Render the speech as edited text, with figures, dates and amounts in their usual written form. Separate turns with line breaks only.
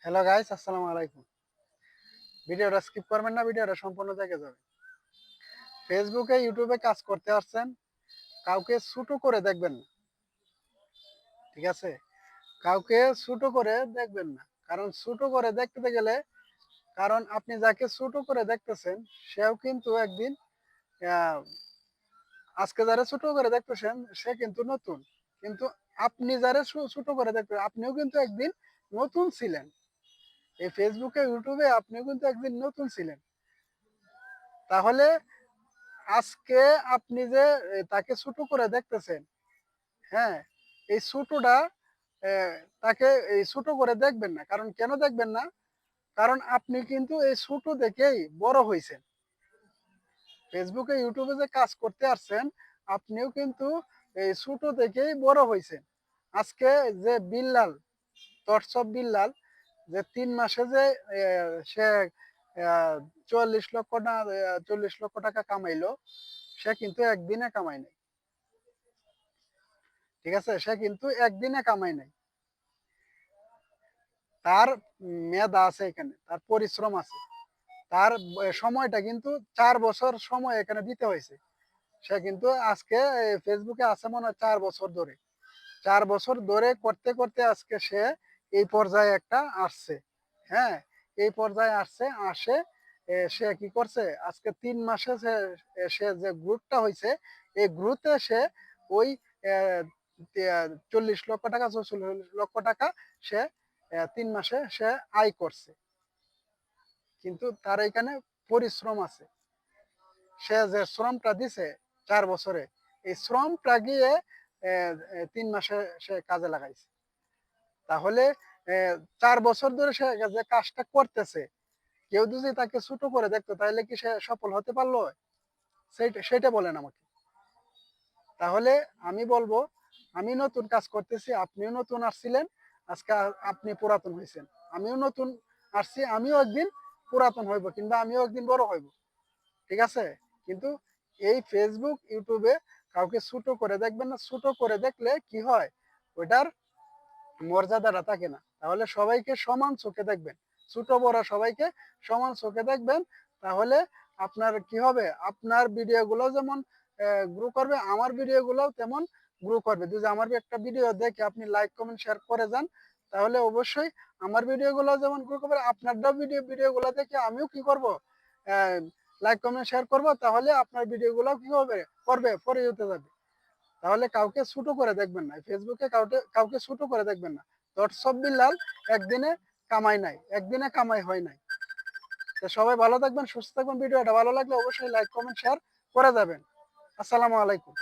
Hello guys, আসসালামু আলাইকুম। ভিডিওটা স্কিপ করবেন না, ভিডিওটা সম্পূর্ণ দেখে যাবেন। ফেসবুকে, ইউটিউবে কাজ করতে আসছেন, কাউকে ছোট করে দেখবেন না। ঠিক আছে? কাউকে ছোট করে দেখবেন না। কারণ ছোট করে দেখতে গেলে কারণ আপনি যাকে ছোট করে দেখতেছেন, সেও কিন্তু একদিন আ আজকে যারা ছোট করে দেখতেছেন, সে কিন্তু নতুন। কিন্তু আপনি যারা ছোট করে দেখতেছেন, আপনিও কিন্তু একদিন নতুন ছিলেন। এই ফেসবুকে, ইউটিউবে আপনিও কিন্তু একদিন নতুন ছিলেন। তাহলে আজকে আপনি যে তাকে ছোট করে দেখতেছেন, হ্যাঁ? এই ছোটটা এ তাকে এই ছোট করে দেখবেন না। কারণ কেন দেখবেন না? কারণ আপনি কিন্তু এই ছোট দেখেই বড় হইছেন। Facebook এ, YouTube এ যে কাজ করতে আসছেন, আপনিও কিন্তু এই ছোট থেকেই বড় হইছেন। আজকে যে বিল্লাল, তটসব বিল্লাল যে ৩ মাসে যে এ সে ৪৪ লক্ষ না ৪০ লক্ষ টাকা কামাইলো, সে কিন্তু একদিনে কামায় নাই। ঠিক আছে? সে কিন্তু একদিনে কামায় নাই। তার মেধা আছে এখানে, তার পরিশ্রম আছে। তার সময়টা কিন্তু ৪ বছর সময় এখানে দিতে হয়েছে। সে কিন্তু আজকে ফেসবুকে আছে মনে হয় ৪ বছর ধরে। ৪ বছর ধরে করতে, করতে আজকে সে এই পর্যায়ে একটা আসছে। হ্যাঁ? এই পর্যায়ে আসছে, সে কি করছে? আজকে ৩ মাসে সে যে গ্রোথটা হইছে, এই গ্রোথে সে ওই অ্যা ত্যা ৪০ লক্ষ টাকা, ৪৪ লক্ষ টাকা সে ৩ মাসে সে আয় করছে। কিন্তু তার এখানে পরিশ্রম আছে। সে যে শ্রমটা দিছে ৪ বছরে, এই শ্রমটা গিয়ে ৩ মাসে সে কাজে লাগাইছে। তাহলে ৪ বছর ধরে সে যে কাজটা করতেছে, কেউ যদি তাকে ছোট করে দেখতো তাহলে কি সে সফল হতে পারলো? সেইটা বলেন আমাকে। তাহলে আমি বলবো, আমি নতুন কাজ করতেছি, আপনিও নতুন আসছিলেন, আজকে আপনি পুরাতন হইছেন। আমিও নতুন আসছি, আমিও একদিন পুরাতন হইবো কিংবা আমিও একদিন বড় হইবো। ঠিক আছে? কিন্তু এই Facebook, YouTube এ কাউকে ছোট করে দেখবেন না। ছোট করে দেখলে কি হয়? ওইটার মর্যাদাটা থাকে না। তাহলে সবাইকে সমান চোখে দেখবেন। ছোট বড় সবাইকে সমান চোখে দেখবেন। তাহলে আপনার কি হবে? আপনার ভিডিওগুলো যেমন গ্রো করবে, আমার ভিডিওগুলোও তেমন গ্রো করবে। যদি আমার একটা ভিডিও দেখে আপনি লাইক, কমেন্ট, শেয়ার করে যান, তাহলে অবশ্যই আমার ভিডিওগুলো যেমন গ্রো করবে, আপনারটাও ভিডিওগুলো দেখে আমিও কি করব? অ্যা লাইক, কমেন্ট, শেয়ার করব। তাহলে আপনার ভিডিওগুলাও কি হবে? পরে যেতে যাবে। তাহলে কাউকে ছোট করে দেখবেন না। ফেসবুকে কাউকে ছোট করে দেখবেন না। তটসব বিল্লাল একদিনে কামাই নাই। একদিনে কামাই হয় নাই। তো সবাই ভালো থাকবেন, সুস্থ থাকবেন। ভিডিওটা ভালো লাগলে অবশ্যই লাইক, কমেন্ট, শেয়ার করে যাবেন। আসসালামু আলাইকুম।